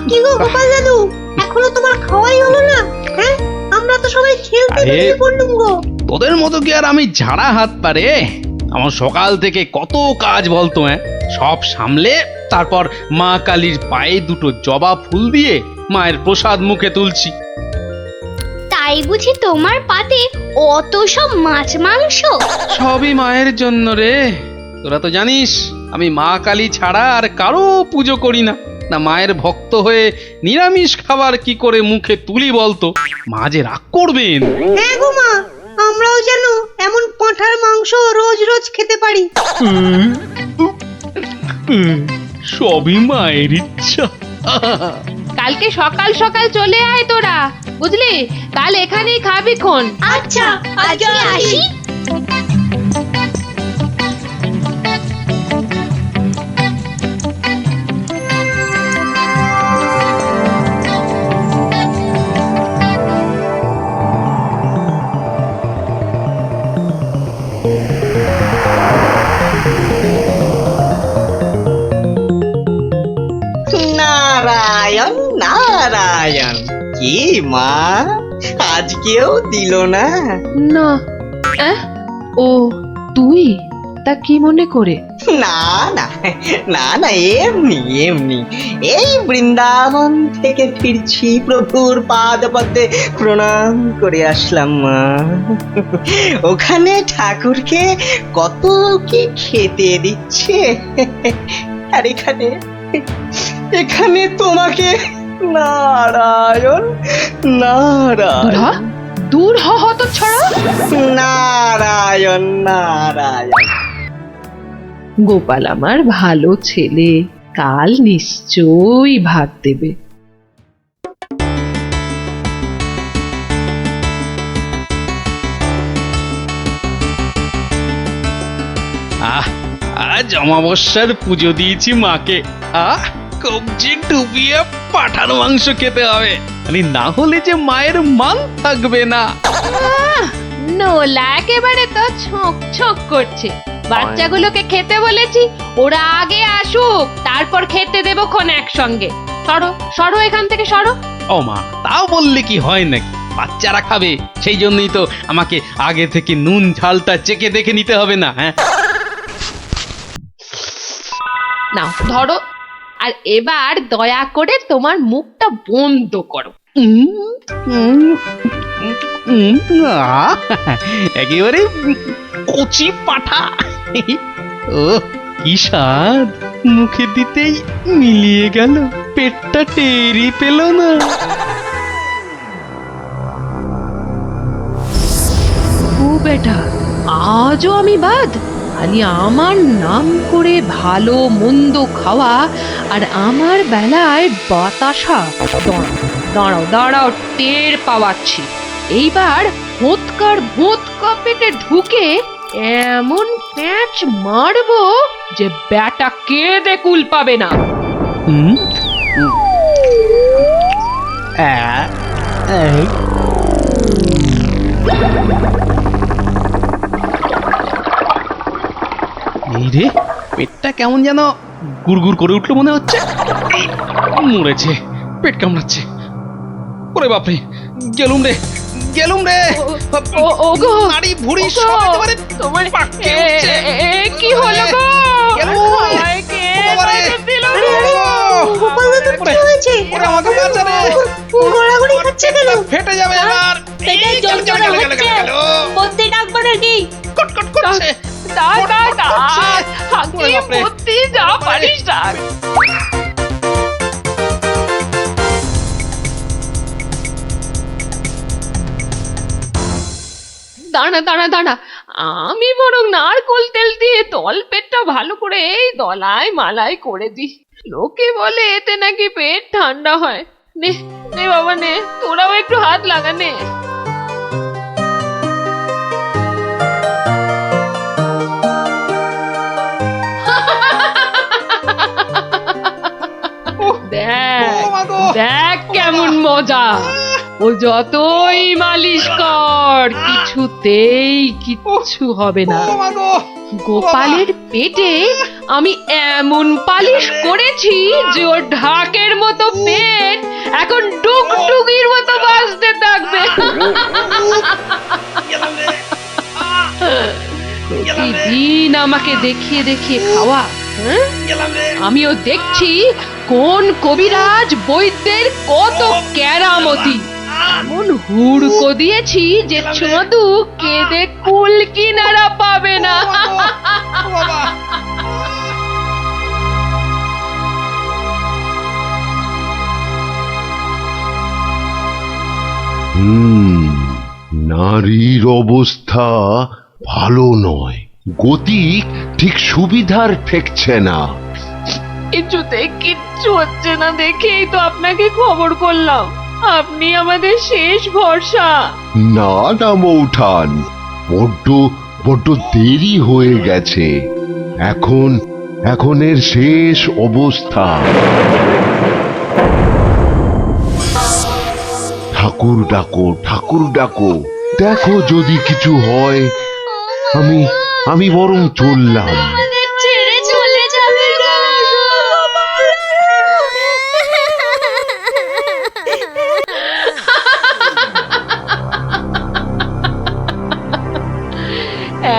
কি গো গোপাল দাদু, এখনো তোমার খাওয়াই হলো না? হ্যাঁ, আমরা তো সবাই খেলতে বেরিয়ে পড়লুম গো। তোদের মতো কি আর আমি ঝাড়া হাত পারে? আমার সকাল থেকে কত কাজ বলতো, সব সামলে তারপর মা কালীর পায়ে দুটো জবা ফুল দিয়ে মায়ের প্রসাদ মুখে তুলছি। তাই বুঝি তোমার পাতে অত সব মাছ মাংস? সবই মায়ের জন্য রে। তোরা তো জানিস আমি মা কালী ছাড়া আর কারো পুজো করি না। না মায়ের ভক্ত হয়ে নিরামিষ খাবার কি করে মুখে তুলি বলতো? মা যে রাগ করবেন। হ্যাঁ গো মা, আমরাও যেন এমন পাঁঠার মাংস রোজ রোজ খেতে পারি। সবই মায়ের ইচ্ছা। কালকে সকাল সকাল চলে আয় তোরা, বুঝলি? কাল এখানেই খাবি খন। আচ্ছা, আজকে আসি। নারায়ণ নারায়ণ, কি মা আজকেও দিল না? না, ও তুই? তা কি মনে করে? না না না না, এমনি এমনি এই বৃন্দাবন থেকে ফিরছি, প্রভুর পাদপদ্মে প্রণাম করে আসলাম মা। ওখানে ঠাকুরকে কত কি খেতে দিচ্ছে, আর এখানে এখানে তোমাকে নারায়ণ নারায়ণ দূর হ হতচ্ছাড়া। নারায়ণ নারায়ণ। গোপাল আমার ভালো ছেলে, কাল নিশ্চয়ই ভাত দেবে। আজ অমাবস্যার পুজো দিয়েছি মাকে। কবজি ডুবিয়ে পাঠার মাংস খেতে হবে, না হলে যে মায়ের মান থাকবে না। নোলা একেবারে তো ছোঁক ছোঁক করছে। বাচ্চাগুলোকে খেতে বলেছি, ওরা আগে আসুক, তারপর খেতে দেবো খন একসঙ্গে। সরো সরো, এখান থেকে সরো। ও মা, তাও বললে কি হয় নাকি? বাচ্চারা খাবে, সেই জন্যই তো আমাকে আগে থেকে নুন ঝালটা চেকে দেখে নিতে হবে না? হ্যাঁ, নাও ধরো, আর এবার দয়া করে তোমার মুখটা বন্ধ করো। একেবারে কচি পাঠা। ও কি স্বাদ, মুখে দিতেই মিলিয়ে গেল, পেটটা টেরি পেল না। ও বেটা, আজও আমি বাদ? খালি আমার নাম করে ভালো মন্দ খাওয়া, আর আমার বেলায় বাতাসা। দাঁড়াও দাঁড়াও, টের পাওয়াচ্ছি। এইবার ভোৎকার ভোৎকা পেটে ঢুকে এমন প্যাঁচ মারবো যে ব্যাটা কেঁদে কুল পাবে না। এই রে, পেটটা কেমন যেন গুড়গুড় করে উঠলো মনে হচ্ছে। মরেছে, পেট কামড়াচ্ছে। ওরে বাপরে, গেলুম রে গেলুম রে। ওগো, নাড়ি ভুঁড়ি সব একেবারে তোমার পাককে উঠছে। কি হলো গো? আমায় কে বাঁচা দিল রে? গোপাল দাদু কি হয়েছে? ওরে আমাকে বাঁচা রে, গড়াগড়ি খাচ্ছে কেন? ফেটে যাবে এবার। পেটে এই গেল, গেল, গেল, গেল, গেল, গেল। বদ্যি ডাকবো নাকি? কটকট করছে। ওরে বাপরে। যা পারিস ডাক। দাঁড়া দাঁড়া দাঁড়া, আমি বরং নারকোল তেল দিয়ে তল পেটটা ভালো করে এই দলাই মালাই করে দিই। লোকে বলে এতে নাকি পেট ঠান্ডা হয়। নে নে বাবা নে, তোরাও একটু হাত লাগা নে। দেখ কেমন মজা। ও যতই মালিশ কর, কিছুতেই কিচ্ছু হবে না। গোপালের পেটে আমি এমন পালিশ করেছি যে ওর ঢাকের মতো পেট এখন ডুগডুগির মতো বাজতে থাকবে। প্রতিদিন আমাকে দেখিয়ে দেখিয়ে খাওয়া, হ্যাঁ? আমিও দেখছি কোন কবিরাজ বৈদ্যের কত কেরামতি। এমন হুড়কো দিয়েছি যে ছদু কেঁদে কুল কিনারা পাবে না। নারীর অবস্থা ভালো নয়, গতি ঠিক সুবিধার ঠেকছে না। কিছুতেই কিচ্ছু হচ্ছে না দেখেই তো আপনাকে খবর করলাম। আপনি আমাদের শেষ ভরসা। না না মৌঠান, বড্ড বড্ড দেরি হয়ে গেছে। এখনের শেষ অবস্থা। ঠাকুর ডাকো, ঠাকুর ডাকো, দেখো যদি কিছু হয়। আমি বরং চললাম। ছেড়ে চলে যাবে গো।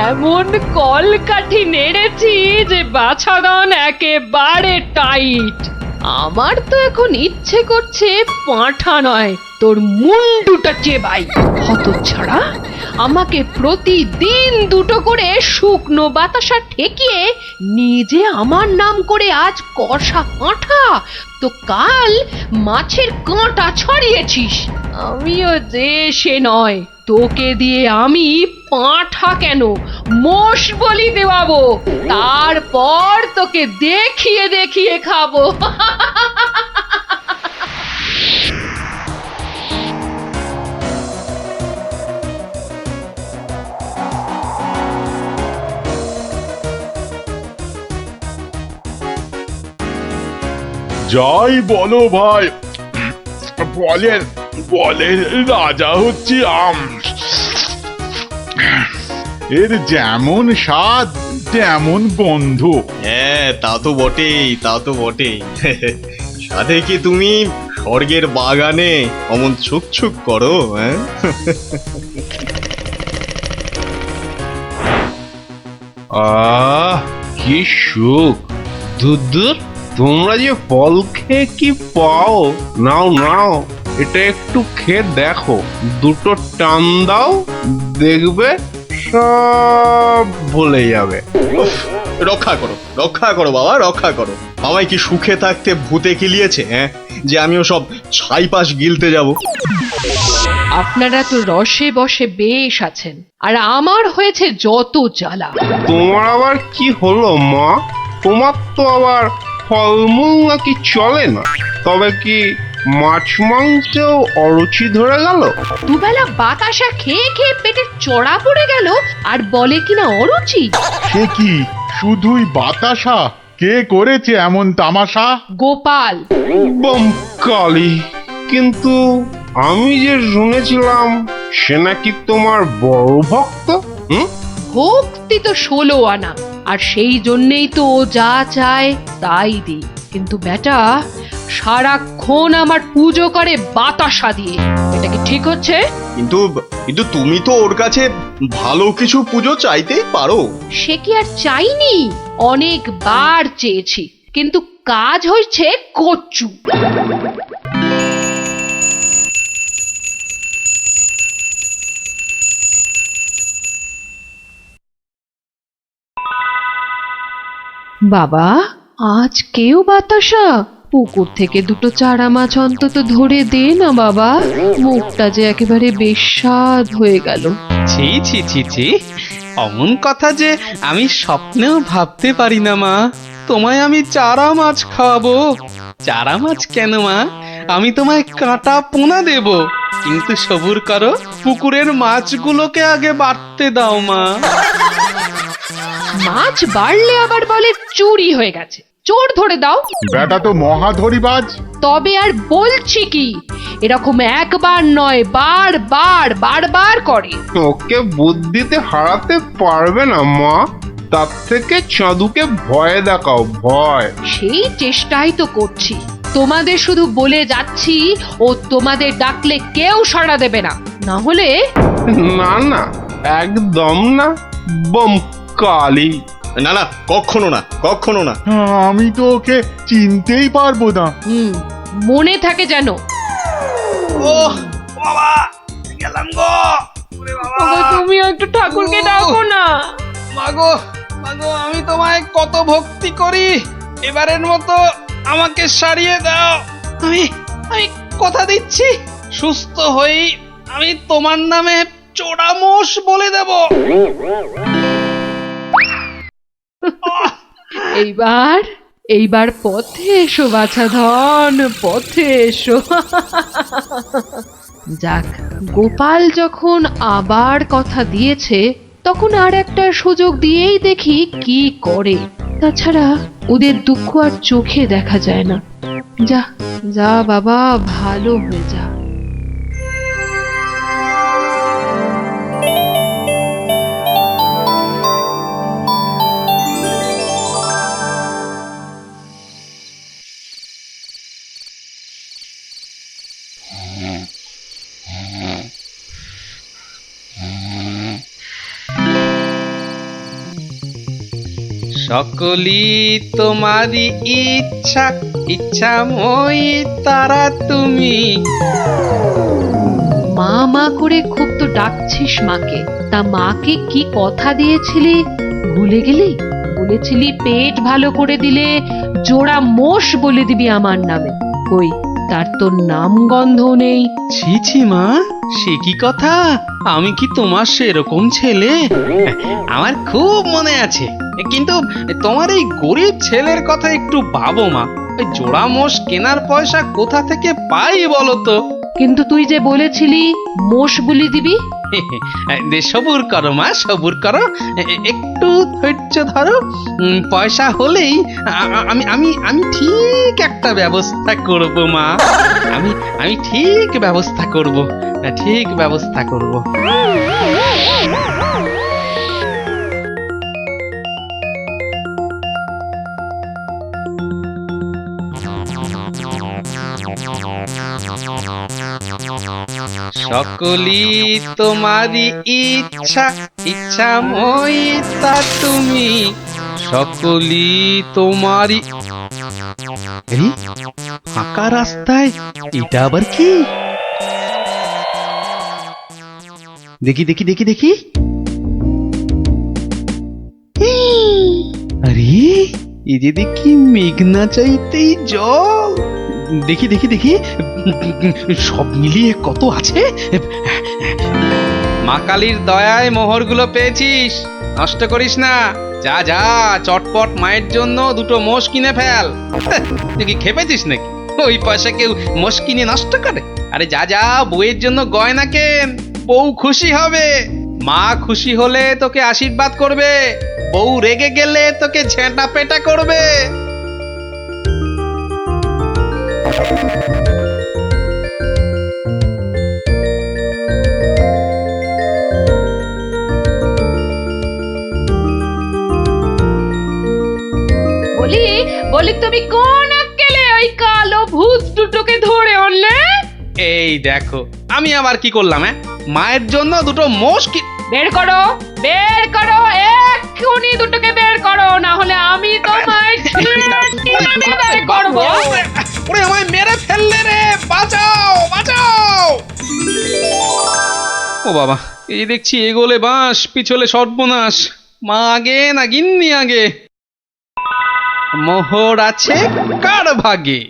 এমন কলকাঠি নেড়েছি যে বাছাধন একেবারে টাইট। আমার তো এখন ইচ্ছে করছে পাঁঠা নয়, তোর মুন্ডুটা চেবাই। হতচ্ছাড়া, আমাকে প্রতিদিন দুটো করে শুকনো বাতাসা ঠেকিয়ে নিজে আমার নাম করে আজ কষা পাঁঠা, তো কাল মাছের কাঁটা ছড়িয়েছিস। আমিও যে সে নয়, তোকে দিয়ে আমি পাঁঠা কেন মোষ বলি দেওয়াবো, তারপর তোকে দেখিয়ে দেখিয়ে খাবো। যাই বলো ভাই, বলেন বলেন রাজা হচ্ছে আম। এর যেমন স্বাদ তেমন গন্ধ। হ্যাঁ, তা তো বটেই, তা তো বটেই। সাথে কি তুমি স্বর্গের বাগানে অমন ছুক করো? হ্যাঁ, আহ কি সুখ! দূর তোমরা যে ফল খেয়ে কি পাও, নাও নাও, এটা একটু খেয়ে দেখো, দুটো টান দাও, দেখবে সব ভুলে যাবে। রক্ষা করো, রক্ষা করো বাবা, রক্ষা করো। আমায় কি সুখে থাকতে ভূতে কিলিয়েছে? হ্যাঁ, যে আমিও সব ছাইপাশ গিলতে যাব। আপনারা তো রসে বসে বেশ আছেন, আর আমার হয়েছে যত জ্বালা। তোমার আবার কি হলো মা? তোমার তো আবার ফলমূল নাকি চলে না, তবে কি মাছ মাংসেও অরুচি ধরে গেল? দুবেলা বাতাসা খেয়ে খেয়ে পেটে চড়া পড়ে গেল, আর বলে কিনা অরুচি। সে কি শুধুই বাতাসা? কে করেছে এমন তামাশা? গোপাল। বমকালি, কিন্তু আমি যে শুনেছিলাম সে নাকি তোমার বড় ভক্ত। ভক্তি তো 16 আনা, আর সেই জন্যেই তো ও যা চায় তাই দিই। কিন্তু বেটা সারাক্ষণ আমার পুজো করে বাতাসা দিয়ে, এটা কি ঠিক হচ্ছে? কিন্তু কিন্তু তুমি তো ওর কাছে ভালো কিছু পুজো চাইতেই পারো। সে কি আর চাইনি? অনেকবার চেয়েছি, কিন্তু কাজ হয়েছে কচু। বাবা, আজ কেউ বাতাসা? পুকুর থেকে দুটো চারা মাছ অন্তত ধরে দে না বাবা, মুখটা যে একেবারে বেস্বাদ হয়ে গেল। ছি ছি ছি ছি, অমন কথা যে আমি স্বপ্নেও ভাবতে পারি না মা। তোমায় আমি চারা মাছ খাওয়াবো। চারা মাছ কেন মা, আমি তোমায় কাঁটা পোনা দেব, কিন্তু সবুর করো, পুকুরের মাছগুলোকে আগে বাড়তে দাও মা। মাছ বাড়লে আবার বলে চুরি হয়ে গেছে, চোর ধরে দাও। বেটা তো মহাধরিবাজ। তবে আর বলছি কি, এরকম একবার নয়, বারবার করে। ওকে বুদ্ধিতে হারাতে পারবে না মা। তার থেকে চাঁদুকে ভয় দেখাও, ভয়। সেই চেষ্টাই তো করছি। তোমাদের শুধু বলে যাচ্ছি, ও তোমাদের ডাকলে কেউ সাড়া দেবে না, না হলে না না, একদম না, বম কালি। না না, কখনো না, কখনো না। আমি তো ওকে চিনতেই পারবো না। মনে থাকে যেন। ও বাবা, গেলাম গো। ওরে বাবা, ওগো, তুমিও একটু ঠাকুরকে ডাকো না। মাগো মাগো, আমি তোমায় কত ভক্তি করি, এবারের মতো আমাকে সারিয়ে দাও। আমি আমি কথা দিচ্ছি, সুস্থ হই আমি তোমার নামে চোরামোষ বলে দেব। এইবার পথে এসো বাছা ধন, পথে এসো। যাক, গোপাল যখন আবার কথা দিয়েছে, তখন আর একটা সুযোগ দিয়েই দেখি কি করে। তাছাড়া ওদের দুঃখ আর চোখে দেখা যায় না। যা যা বাবা, ভালো হয়ে যা। সকলি তোমারই ইচ্ছা, ইচ্ছাময়ী তারা তুমি। মা মা করে খুব তো ডাকছিস মাকে, তা মাকে কি কথা দিয়েছিলি ভুলে গেলি? বলেছিলি পেট ভালো করে দিলে জোড়া মোষ বলে দিবি আমার নামে। কই, তার তো নাম গন্ধ নেই। ছি ছি মা, সে কি কথা? আমি কি তোমার সেরকম ছেলে? আমার খুব মনে আছে, কিন্তু তোমার এই গরিব ছেলের কথা একটু ভাবো মা। ওই জোড়া মোষ কেনার পয়সা কোথা থেকে পাই বলো তো? কিন্তু তুই যে বলেছিলি মোষ বলি দিবি। সবুর করো মা, সবুর করো, একটু ধৈর্য ধরো। পয়সা হলেই আমি আমি আমি ঠিক একটা ব্যবস্থা করব মা। আমি ঠিক ব্যবস্থা করব, ঠিক ব্যবস্থা করব। সকলি তোমারই ইচ্ছা, ইচ্ছাময়ী তা তুমি। সকলি তোমারই। এই ফাঁকা রাস্তায় এটা আবার কি? দেখি দেখি দেখি দেখি। আরে, এই যে দেখি মেঘনা চাইতেই জল। দেখি দেখি দেখি, সব মিলিয়ে কত আছে। মা কালীর দয়ায় মোহরগুলো পেয়েছিস, নষ্ট করিস না। যা যা, চটপট মায়ের জন্য দুটো মোষ কিনে ফেল। তুই কি খেপেছিস নাকি? ওই পয়সা কেউ মোষ কিনে নষ্ট করে? আরে যা যা, বউয়ের জন্য গয়না কেন, বউ খুশি হবে। মা খুশি হলে তোকে আশীর্বাদ করবে, বউ রেগে গেলে তোকে ঝেঁটা পেটা করবে। বলি তুমি কোন আক্কেলে ওই কালো ভূত দুটোকে ধরে আনলে? এই দেখো, আমি আবার কি করলাম? মায়ের জন্য দুটো মোষ কি। বের করো, বের করো, এক্ষুনি দুটোকে বের করো, না হলে আমি তোমায় বের করব। ওরে, আমায় মেরে ফেললে রে, বাঁচাও বাঁচাও। ও বাবা, এই দেখছি এগোলে বাঁশ, পিছলে সর্বনাশ। মা আগে না গিন্নি আগে? মোহর আছে কার ভাগে?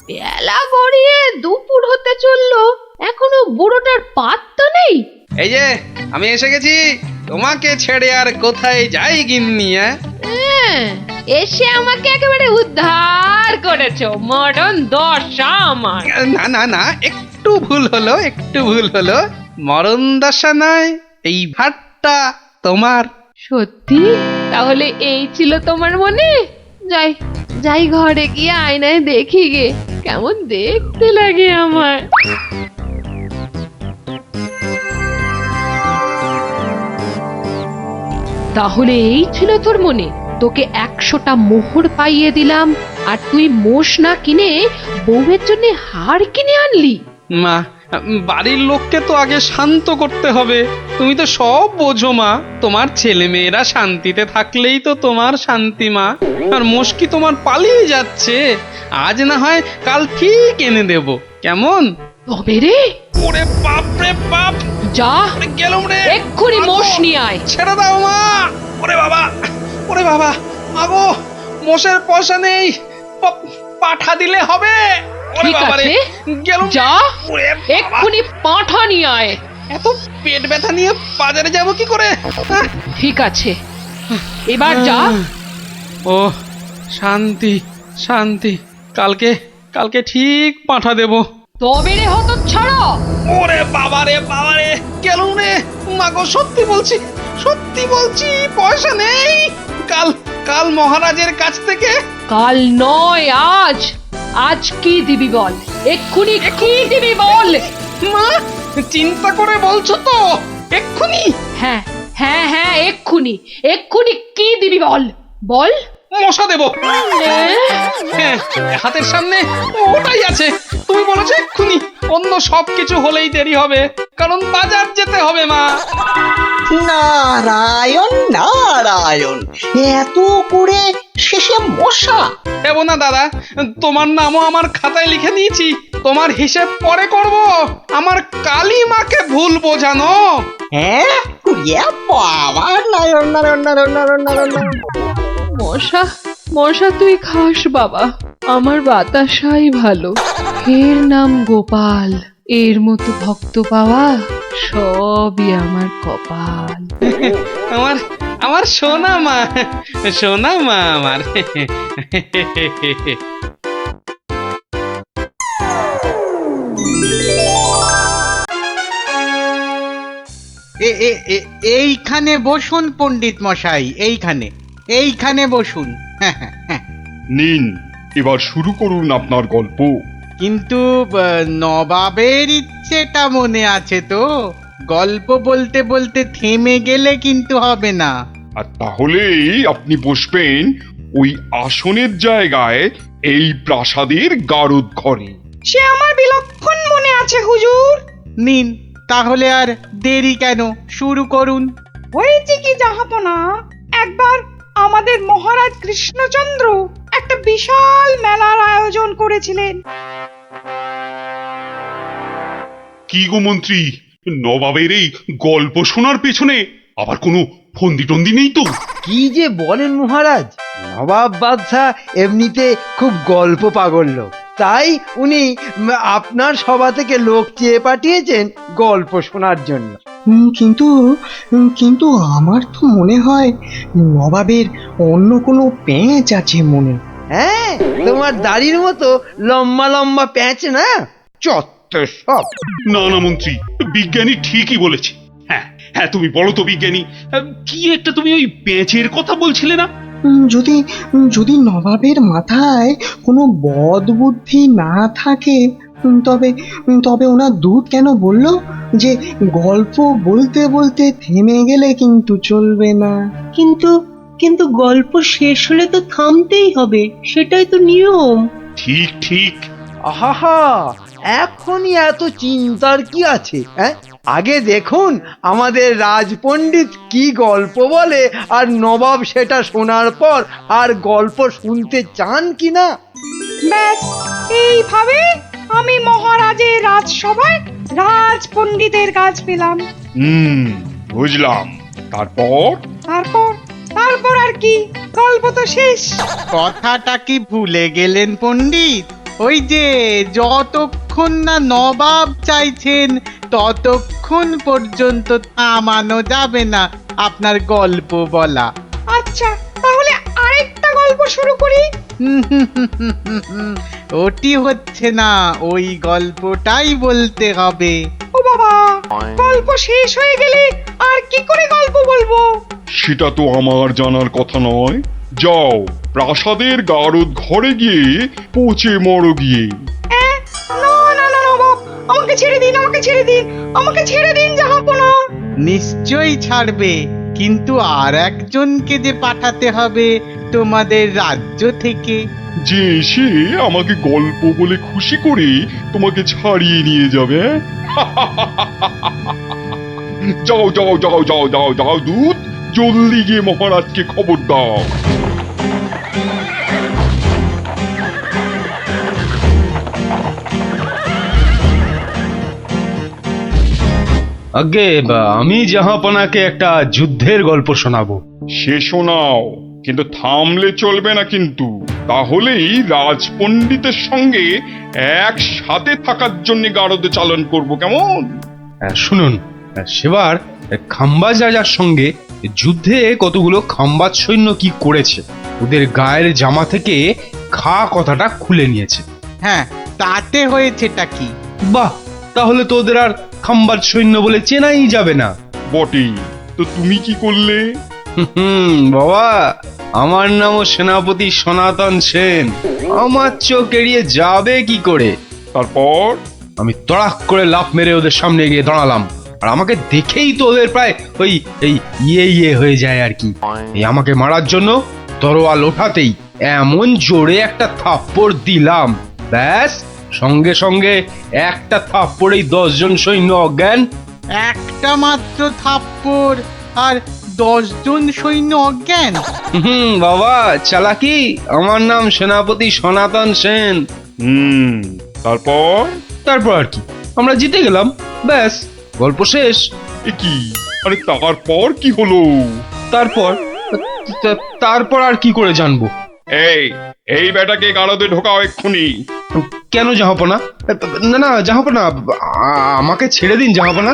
বেলা গড়িয়ে দুপুর হতে চললো, এখনো বুড়োটার পাত্তা নেই। এই যে আমি এসে গেছি, তোমাকে ছেড়ে আর কোথায় যাই গিন্নি? এসে আমাকে একেবারে উদ্ধার করেছো, মরণ দশা আমার। না না না, একটু ভুল হলো, একটু ভুল হলো। মরণ দশা নয়, এই ভাটটা তোমার। সত্যি? তাহলে এই ছিল তোমার মনে? যাই যাই, ঘরে গিয়ে আয়নায় দেখি গে কেমন দেখতে লাগে আমার। তাহলে এই ছিল তোর মনে? তোকে 100টা মোহর পাইয়ে দিলাম আর তুই মোষ না কিনে বউয়ের জন্য হার কিনে আনলি? মা, বাড়ির লোককে তো আগে শান্ত করতে হবে। তুমি তো সব বোঝো মা, তোমার ছেলে মেয়েরা শান্তিতে থাকলেই তো তোমার শান্তি মা। আর মুশকি তোমার পালিয়ে যাচ্ছে, আজ না হয় কাল ঠিক এনে দেব, কেমন? তবে রে, ওরে বাপ রে বাপ, যা গেলুম রে, এক্ষুনি মোষ নিয়ে আয়। ছেড়ে দাও মা। ওরে বাবা, ওরে বাবা, আগো মোষের পয়সা নেই, পাঠা দিলে হবে। ওরে ঠিক বাবা রে, আছে, গেলুম। যা ওরে বাবা, এক্ষুনি পাঁঠা নিয়ে আয়। এত পেট ব্যথা নিয়ে বাজারে যাব কি করে? ঠিক আছে, এবার যা। ও শান্তি শান্তি, কালকে কালকে ঠিক পাঠা দেব। তবে রে হতচ্ছাড়া, ওরে বাবা রে বাবা রে, গেলুম রে। মাগো সত্যি বলছি, সত্যি বলছি, পয়সা নেই। কাল কাল মহারাজের কাছ থেকে। কাল নয় আজ। আজ কি দিবি বল, এক্ষুনি কি দিবি বল। মা, চিন্তা করে বলছো তো? এক্ষুনি? হ্যাঁ হ্যাঁ হ্যাঁ, এক্ষুনি এক্ষুনি কি দিবি বল, বল। মশা দেব। হ্যাঁ, হাতের সামনে ওটাই আছে। তুমি বলেছো এক্ষুনি, অন্য সবকিছু হলেই দেরি হবে, কারণ বাজার যেতে হবে মা। নারায়ণ নারায়ণ, এত করে শেষে মশা? দেব না দাদা, তোমার নামও আমার খাতায় লিখে দিয়েছি। তোমার হিসেব পরে করব, আমার কালী মাকে ভুল বোঝানো। হ্যাঁ, ইয়ে বাবা, নারায়ণ নারায়ণ নারায়ণ নারায়ণ নারায়ণ। মশা মশা তুই খাস বাবা, আমার বাতাসাই ভালো। এর নাম গোপাল, এর মতো ভক্ত পাওয়া সবই আমার কপাল। আমার আমার সোনা মা, সোনা মা আমার। এইখানে বসুন পণ্ডিত মশাই, এইখানে এইখানে বসুন। নিন, এবার শুরু করুন আপনার গল্প। কিন্তু নবাবের ইচ্ছেটা মনে আছে তো? গল্প বলতে বলতে থেমে গেলে কিন্তু হবে না। আর তাহলেই আপনি বসবেন ওই আসনের জায়গায়, এই প্রাসাদের গারদ ঘরে। সে আমার বিলক্ষণ মনে আছে হুজুর। নিন, তাহলে আর দেরি কেন, শুরু করুন। হয়েছে কি জাহাপনা, একবার আমাদের মহারাজ কৃষ্ণচন্দ্র একটা বিশাল মেলার আয়োজন করেছিলেন। কি গো মন্ত্রী, নবাবের এই গল্প শোনার পেছনে আবার কোনো ফন্দি টন্দি নেই তো? কি যে বলেন মহারাজ, নবাব বাদশাহ এমনিতে খুব গল্প পাগল লোক, তাই উনি আপনার সভা থেকে লোক চেয়ে পাঠিয়েছেন গল্প শোনার জন্য। কিন্তু কিন্তু আমার তো মনে হয় নবাবের অন্য কোনো পেঁচ আছে মনে। হ্যাঁ, তোমার দাড়ির মতো লম্বা লম্বা প্যাঁচ না, চত্বর সব। না না মন্ত্রী, বিজ্ঞানী ঠিকই বলেছে। হ্যাঁ হ্যাঁ, তুমি বলো তো বিজ্ঞানী, কি একটা তুমি ওই পেঁচের কথা বলছিলে না? যদি যদি নবাবের মাথায় কোনো বদ বুদ্ধি না থাকে, তবে তবে ওনার দূত কেন বলল যে গল্প বলতে বলতে থেমে গেলে কিন্তু চলবে না? কিন্তু কিন্তু গল্প শেষ হলে তো থামতেই হবে, সেটাই তো নিয়ম। ঠিক ঠিক। আহা, এখনই এত চিন্তার কি আছে? হ্যাঁ, আগে দেখুন আমাদের রাজপণ্ডিত কি গল্প বলে, আর নবাব সেটা শোনার পর আর গল্প শুনতে চান কিনা। ব্যাস, এইভাবে আমি মহারাজের রাজসভায় রাজপণ্ডিতের কাজ পেলাম। বুঝলাম। তারপর? তারপর তারপর আর কি, গল্প তো শেষ। কথাটা কি ভুলে গেলেন পণ্ডিত? ওই যে যতক্ষণ না নবাব চাইছেন ততক্ষণ পর্যন্ত থামানো যাবে না আপনার গল্প বলা। আচ্ছা, তাহলে আরেকটা গল্প শুরু করি। ওটি হচ্ছে না, ওই গল্পটাই বলতে হবে। ও বাবা, গল্প শেষ হয়ে গেলে আর কি করে গল্প বলবো? সেটা তো আমার জানার কথা নয়। যাও, প্রাসাদের গারদ ঘরে গিয়ে পচে মরো গিয়ে। না না না নবাব, আমাকে ছেড়ে দিন, আমাকে ছেড়ে দিন, আমাকে ছেড়ে দিন জাহাপনা। নিশ্চয়ই ছাড়বে, কিন্তু আর একজনকে যে পাঠাতে হবে তোমাদের রাজ্য থেকে। যে এসে আমাকে গল্প বলে খুশি করে তোমাকে ছাড়িয়ে নিয়ে যাবে। যাও যাও যাও যাও যাও যাও দূত, জলদি গিয়ে মহারাজকে খবর দাও। আগে আমি জাহাপনাকে একটা যুদ্ধের গল্প শোনাবো। সে শোনাও, কিন্তু থামলে চলবে না কিন্তু, তাহলেই রাজপণ্ডিতের সঙ্গে একসাথে থাকার জন্য গারদে চালন করব, কেমন? শুনুন, সেবার খাম্বাজ রাজার সঙ্গে যুদ্ধে কতগুলো খাম্বাজ সৈন্য কি করেছে, ওদের গায়ের জামা থেকে খা কথাটা খুলে নিয়েছে। হ্যাঁ, তাতে হয়েছেটা কি? বাহ, তাহলে তো ওদের আর খাম্বাজ সৈন্য বলে চেনাই যাবে না। বটেই তো, তুমি কি করলে? বাবা, আমার নামও সেনাপতি সনাতন সেন, আমার চোখ এড়িয়ে যাবে কি করে? তারপর আমি তড়াক করে লাফ মেরে ওদের সামনে গিয়ে দাঁড়ালাম, আর আমাকে দেখেই তো ওদের প্রায় ওই এই ইয়ে হয়ে যায় আর কি। এই আমাকে মারার জন্য তরোয়াল ওঠাতেই এমন জোরে একটা থাপ্পড় দিলাম, ব্যাস সঙ্গে সঙ্গে একটা থাপ্পড়েই 10 জন সৈন্য অজ্ঞান। একটা মাত্র থাপ্পড় আর 10 জন সৈন্য অজ্ঞান? বাবা চালাকি, আমার নাম সেনাপতি সনাতন সেন। তারপর? তারপর আর কি, আমরা জিতে গেলাম, ব্যাস গল্প শেষ। এ কি? আরে তারপর কি হলো? তারপর আর কি করে জানবো? এই বেটাকে গারদে ঢোকাও এক্ষুনি। কেন জাহাপনা? না না জাহাপনা, আমাকে ছেড়ে দিন জাহাপনা।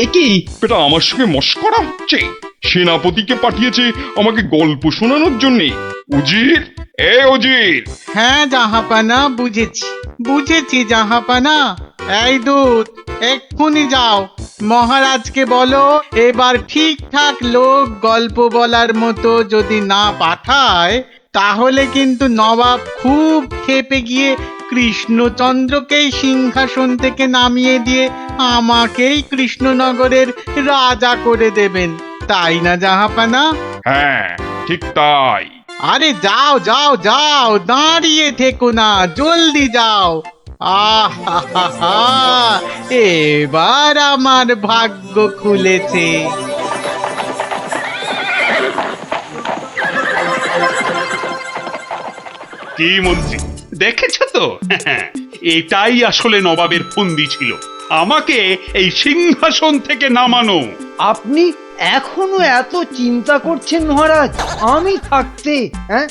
এ কি? বেটা আমার সঙ্গে মশকরা হচ্ছে? সেনাপতিকে পাঠিয়েছে আমাকে গল্প শোনানোর জন্য। উজির, উজির। হ্যাঁ জাহাপানা, বুঝেছি জাহাপানা। এই দূত, এক্ষুনি যাও, মহারাজকে বলো এবার ঠিকঠাক লোক গল্প বলার মতো যদি না পাঠায়, তাহলে কিন্তু নবাব খুব ক্ষেপে গিয়ে কৃষ্ণচন্দ্রকেই সিংহাসন থেকে নামিয়ে দিয়ে আমাকেই কৃষ্ণনগরের রাজা করে দেবেন, তাই না জাহাপানা? হ্যাঁ, ঠিক তাই। আরে যাও যাও যাও, দাঁড়িয়ে থেকো না, জলদি যাও। এবার আমার ভাগ্য খুলেছে। কি মন্ত্রী, দেখেছ তো? এটাই আসলে নবাবের ফন্দি ছিল, আমাকে এই সিংহাসন থেকে নামানো। আপনি এখনো এত চিন্তা করছেন মহারাজ, আমি থাকতে? হ্যাঁ,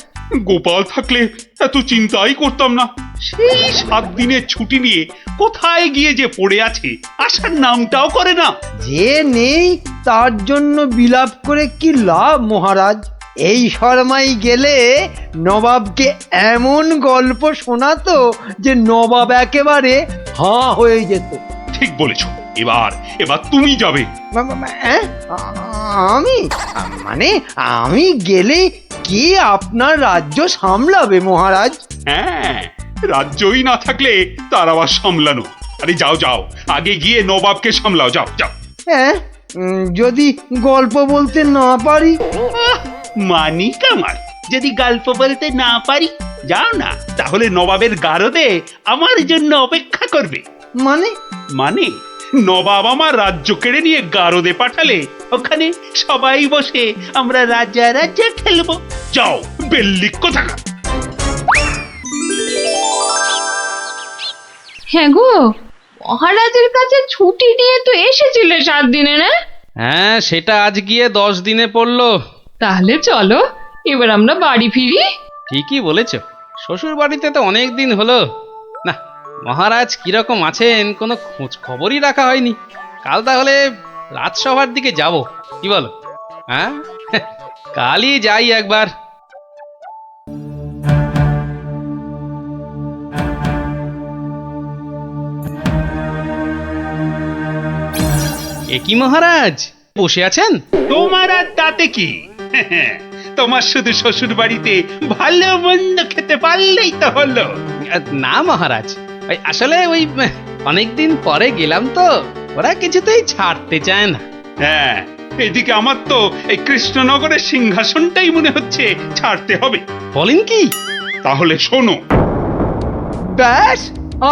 গোপাল থাকলে এত চিন্তাই করতাম না। সেই 7 দিনের ছুটি নিয়ে কোথায় গিয়ে যে পড়ে আছে, আসার নামটাও করে না। যে নেই তার জন্য বিলাপ করে কি লাভ মহারাজ? এই শর্মাই গেলে নবাবকে এমন গল্প শোনাতো যে নবাব একেবারে হাঁ হয়ে যেত। ঠিক বলেছ, এবার তুমি যাবে। আমি? মানে আমি গেলে কে আপনার রাজ্য সামলাবে মহারাজ? হ্যাঁ, রাজ্যই না থাকলে তার আবার সামলানো। আরে যাও যাও, আগে গিয়ে নবাবকে সামলাও, যাও যাও। হ্যাঁ, যদি গল্প বলতে না পারি? মানি কামাল, যদি গল্প বলতে না পারি, যাও না, তাহলে নবাবের গারদে আমার জন্য অপেক্ষা করবে। মানে নবাব আমার রাজ্য কেড়ে নিয়ে গারদে পাঠালে ওখানে সবাই বসে আমরা রাজা রাজা খেলবো। যাও, বেল্লিক কোথাকার। হ্যাঁ গো, মহারাজের কাছে ছুটি নিয়ে তো এসেছিলে 7 দিনে, না? হ্যাঁ, সেটা আজ গিয়ে 10 দিনে পড়লো। তাহলে চলো এবার আমরা বাড়ি ফিরি। ঠিকই বলেছ, শ্বশুর বাড়িতে তো অনেক দিন হলো না। মহারাজ কিরকম আছেন কোনো খোঁজ খবরই রাখা হয়নি। কাল তাহলে রাজসভার দিকে যাব, কি বলো? হ্যাঁ, কালই যাই একবার। এ কি মহারাজ, বসে আছেন? তোমার আর তাতে কি? তোমার শুধু শ্বশুর বাড়িতে ভালো মন্দ খেতে পারলেই তো হলো। না মহারাজ, আসলে ওই অনেকদিন পরে গেলাম তো, ওরা কিছুতেই ছাড়তে চায় না। হ্যাঁ, এদিকে আমার তো এই কৃষ্ণনগরের সিংহাসনটাই মনে হচ্ছে ছাড়তে হবে। বলেন কি? তাহলে শোনো, ব্যাস,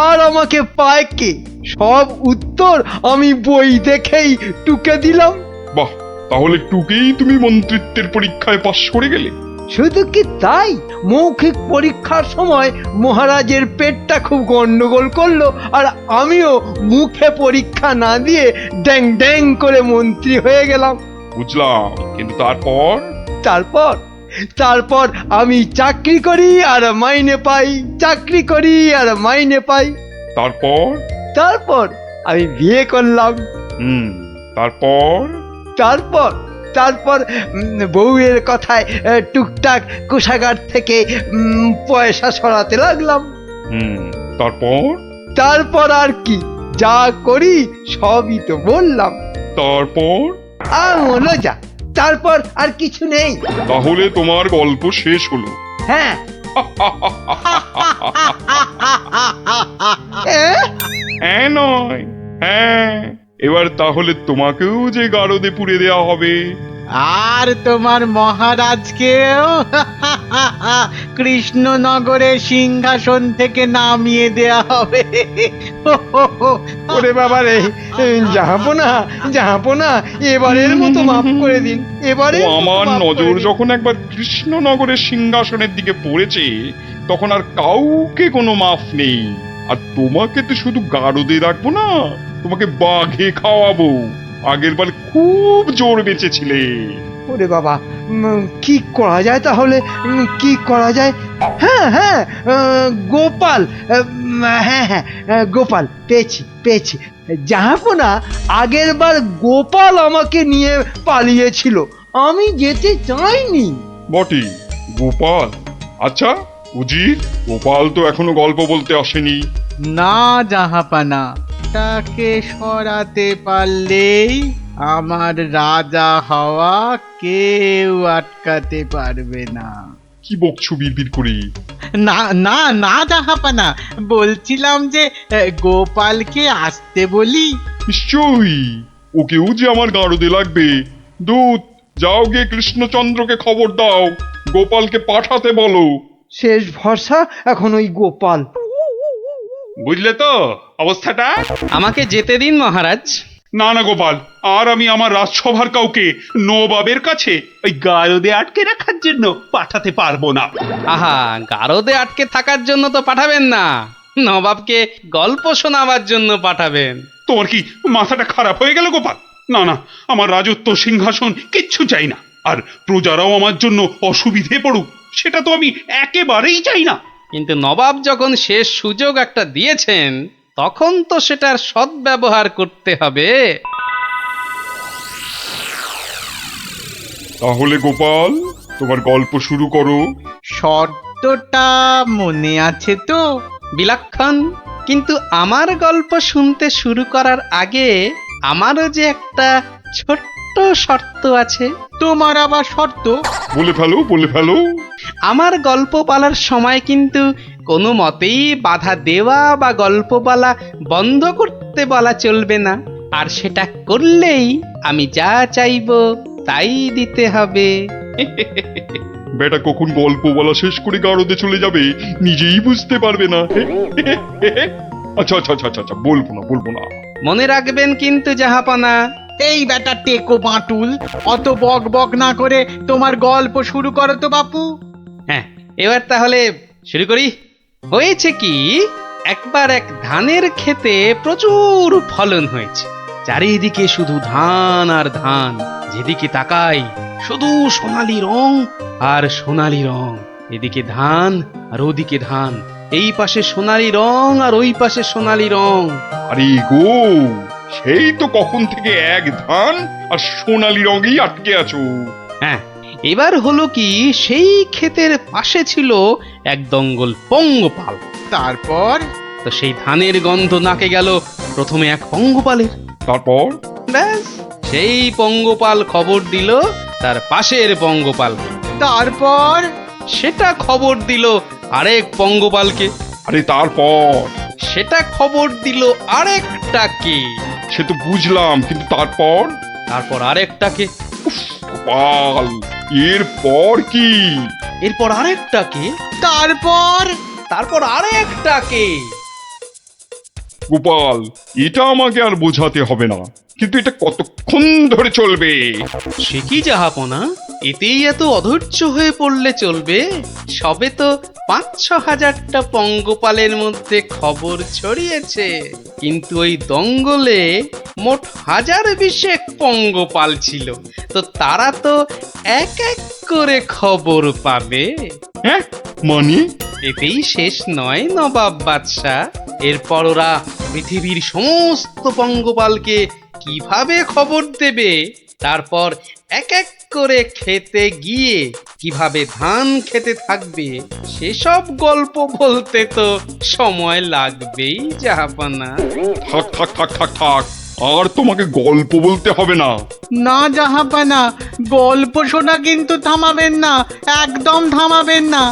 আর আমাকে পায় কে? সব উত্তর আমি বই দেখেই টুকে দিলাম। বাহ, তাহলে টুকেই তুমি মন্ত্রিত্বের পরীক্ষায় পাশ করে গেলে। শুধু কি তাই, মৌখিক পরীক্ষার সময় মহারাজের পেটটা খুব গন্ডগোল করলো, আর আমিও মুখে পরীক্ষা না দিয়ে ড্যাং ড্যাং করে মন্ত্রী হয়ে গেলাম। বুঝলাম, কিন্তু তারপর? তারপর তারপর আমি চাকরি করি আর মাইনে পাই, চাকরি করি আর মাইনে পাই। তারপর? তারপর আমি বিয়ে করলাম। তারপর? তারপর তারপর বউয়ের কথায় টুকটাক কোষাগার থেকে পয়সা সরাতে লাগলাম। তারপর? তারপর আর কি, যা করি সবই তো বললাম। তারপর? আর মনে যা, তারপর আর কিছু নেই। তাহলে তোমার গল্প শেষ হলো? হ্যাঁ। হ্যাঁ নয়, হ্যাঁ। এবার তাহলে তোমাকেও যে গারদে পুড়ে দেওয়া হবে। আর তোমার মহারাজকেও কৃষ্ণনগরের সিংহাসন থেকে নামিয়ে দেয়া হবে। ওরে বাবা রে, জাহাপনা, এবারের মতো মাফ করে দিন, এবারে। আমার নজর যখন একবার কৃষ্ণনগরের সিংহাসনের দিকে পড়েছে, তখন আর কাউকে কোনো মাফ নেই। আর তোমাকে তো শুধু গারদে রাখবো না, তোমাকে বাঘে খাওয়াবো। আগের বার খুব জোর বেঁচেছিলে। ওরে বাবা, কি করা যায় তাহলে, কি করা যায়? হ্যাঁ হ্যাঁ, গোপাল, হ্যাঁ হ্যাঁ, গোপাল, পেয়েছি। জাহাপনা, আগের বার গোপাল আমাকে নিয়ে পালিয়েছিল, আমি যেতে চাইনি। বটে, গোপাল? আচ্ছা উজির, গোপাল তো এখনো গল্প বলতে আসেনি। না জাহাপানা, তাকে সরাতে পারলেই আমার রাজা হওয়া কেউ আটকাতে পারবে না। কি বকছো বিড়বিড় করে? না না না জাহাপানা, বলছিলাম যে গোপালকে আসতে বলি। নিশ্চয়ই, ওকেও যে আমার গারদে লাগবে। দূত, যাও গিয়ে কৃষ্ণচন্দ্রকে খবর দাও, গোপালকে পাঠাতে বলো। শেষ ভরসা এখন ওই গোপাল। বুঝলে তো অবস্থাটা? আমাকে যেতে দিন মহারাজ। না না গোপাল, আর আমি আমার রাজসভার কাউকে নবাবের কাছে ওই গারদে আটকে রাখার জন্য পাঠাতে পারবো না। আহা, গারদে আটকে থাকার জন্য তো পাঠাবেন না, নবাবকে গল্প শোনাবার জন্য পাঠাবেন। তোমার কি মাথাটা খারাপ হয়ে গেল গোপাল? না না, আমার রাজত্ব সিংহাসন কিচ্ছু চাই না, আর প্রজারাও আমার জন্য অসুবিধে পড়ুক সেটা তো আমি একেবারেই চাই না। কিন্তু নবাব যখন শেষ সুযোগ একটা দিয়েছেন, তখন তো সেটার সদ্ব্যবহার করতে হবে। তাহলে গোপাল, তোমার গল্প শুরু করো। শর্তটা মনে আছে তো? বিলক্ষণ, কিন্তু আমার গল্প শুনতে শুরু করার আগে আমারও যে একটা ছোট্ট শর্ত আছে। তোমার আবার শর্ত? বলে ফেলো। আমার গল্প বলার সময় কিন্তু কোনো মতেই বাধা দেওয়া বা গল্প বলা বন্ধ করতে বলা চলবে না, আর সেটা করলেই আমি যা চাইবো তাই দিতে হবে। বেটা কখন গল্প বলা শেষ করে গারদে চলে যাবে নিজেই বুঝতে পারবে না। আচ্ছা আচ্ছা আচ্ছা আচ্ছা, বলবো না। মনে রাখবেন কিন্তু জাহাপনা। এই বেটা টেকো বাঁটুল, অত বক বক না করে তোমার গল্প শুরু করো তো বাপু। হ্যাঁ, এবার তাহলে শুরু করি। হয়েছে কি, একবার এক ধানের ক্ষেতে প্রচুর ফলন হয়েছে। চারিদিকে শুধু ধান আর ধান, যেদিকে তাকাই শুধু সোনালী রং আর সোনালী রং। এদিকে ধান আর ওদিকে ধান, এই পাশে সোনালী রং আর ওই পাশে সোনালী রং। আরে গো, সেই তো কখন থেকে এক ধান আর সোনালী রঙেই আটকে আছো। হ্যাঁ, এবার হলো কি, সেই ক্ষেতের পাশে ছিল এক দঙ্গল পঙ্গপাল। তারপর? তো সেই ধানের গন্ধ নাকে গেল প্রথমে এক পঙ্গপালের। তারপর? ব্যাস, সেই পঙ্গপাল খবর দিল তার পাশের পঙ্গপালকে। তারপর? সেটা খবর দিল আরেক পঙ্গপালকে। আরে তারপর? সেটা খবর দিল আরেকটাকে। সে তো বুঝলাম, কিন্তু তারপর? তারপর আরেকটাকে, গোপাল, এরপর কি? এরপর আরেকটাকে, তারপর তারপর আরেকটাকে। গোপাল, এটা আমাকে আর বোঝাতে হবে না, কিন্তু এটা কতক্ষণ ধরে চলবে? সে কি জাহাপনা, এতেই এত অধৈর্য হয়ে পড়লে চলবে? সবে তো ৫-৬ হাজারটা পঙ্গপালের মধ্যে খবর ছড়িয়েছে, কিন্তু ওই দঙ্গলে মোট ১,০২০ পঙ্গপাল ছিল, তো তারা তো এক এক করে খবর পাবে। হ্যাঁ, মানে? এতেই শেষ নয় নবাব বাদশাহ, এরপর ওরা পৃথিবীর সমস্ত পঙ্গপালকে কিভাবে খবর দেবে, তারপর এক এক করে খেতে গিয়ে কিভাবে ধান খেতে থাকবে, সেসব গল্প বলতে তো সময় লাগবেই জাহাপনা। থাক থাক থাক থাক থাক, আর তোমাকে গল্প বলতে হবে না। না জাহাপানা, গল্প শোনা কিন্তু থামাবেন না, একদম থামাবেন না।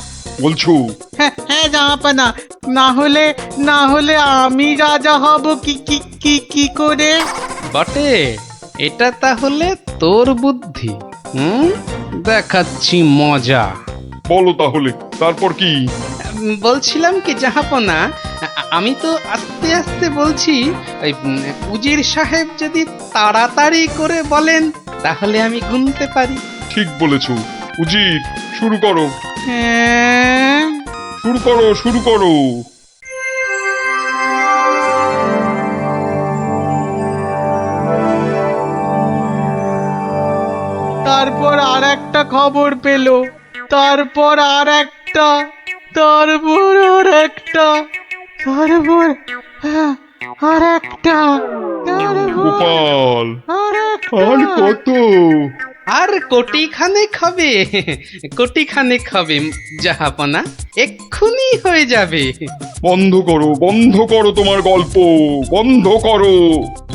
বলছো? হ্যাঁ হ্যাঁ জাহাপানা, না হলে আমি রাজা হব কি কি কি কি করে? বটে, এটা তাহলে তোর বুদ্ধি। দেখাচ্ছি মজা। বলো তাহলে, তারপর কি? বলছিলাম কি জাহাপনা, আমি তো আস্তে আস্তে বলছি, ওই উজির সাহেব যদি তাড়াতাড়ি করে বলেন তাহলে আমি গুনতে পারি। ঠিক বলেছো। উজির, শুরু করো, হ্যাঁ, শুরু করো, শুরু করো। তারপর আর একটা খবর পেলো, তারপর আর একটা, তারপর আর একটা, তারপর আর একটা, গোপাল, আর আর কত? আর কোটিখানেক হবে, কোটিখানেক হবে জাহাপনা, এক্ষুনি হয়ে যাবে। বন্ধ করো, বন্ধ করো তোমার গল্প, বন্ধ করো।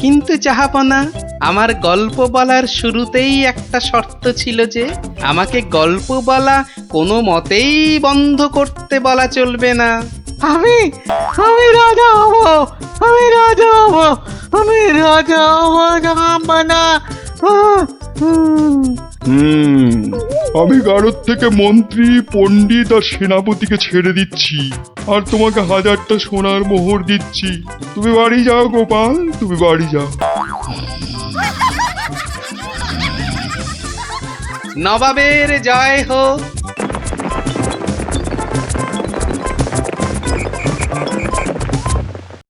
কিন্তু জাহাপনা, আমার গল্প বলার শুরুতেই একটা শর্ত ছিল যে আমাকে গল্প বলা কোনো মতেই বন্ধ করতে বলা চলবে না। আমি রাজা হব, আমি রাজা হব, আমি রাজা হব জাহাপানা। আমি গারদ থেকে মন্ত্রী, পণ্ডিত আর সেনাপতিকে ছেড়ে দিচ্ছি, আর তোমাকে ১,০০০টা সোনার মোহর দিচ্ছি। তুমি বাড়ি যাও গোপাল, তুমি বাড়ি যাও। নবাবের জয় হোক,